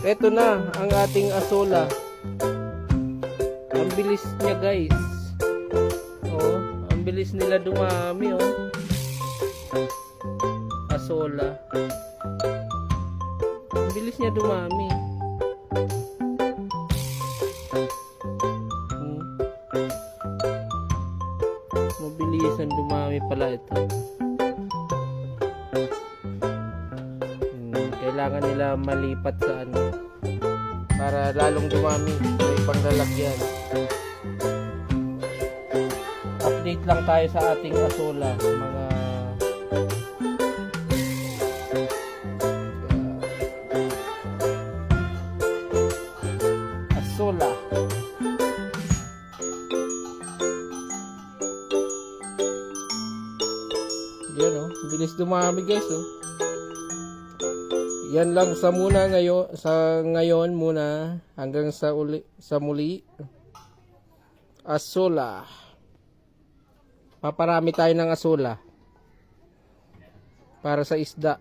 Ito na ang ating asola. Ang bilis niya, guys. Oh, ang bilis nila dumami, oh. Asola. Ang bilis niya dumami. Mabilisan dumami pala ito. Kailangan nila malipat sa ano para lalong dumami. May panglalagyan. Update lang tayo sa ating asola, mga asola. Yan, oh, bilis dumami, guys, oh. Yan lang sa ngayon muna, hanggang sa muli. Asola. Paparami tayo ng asola para sa isda.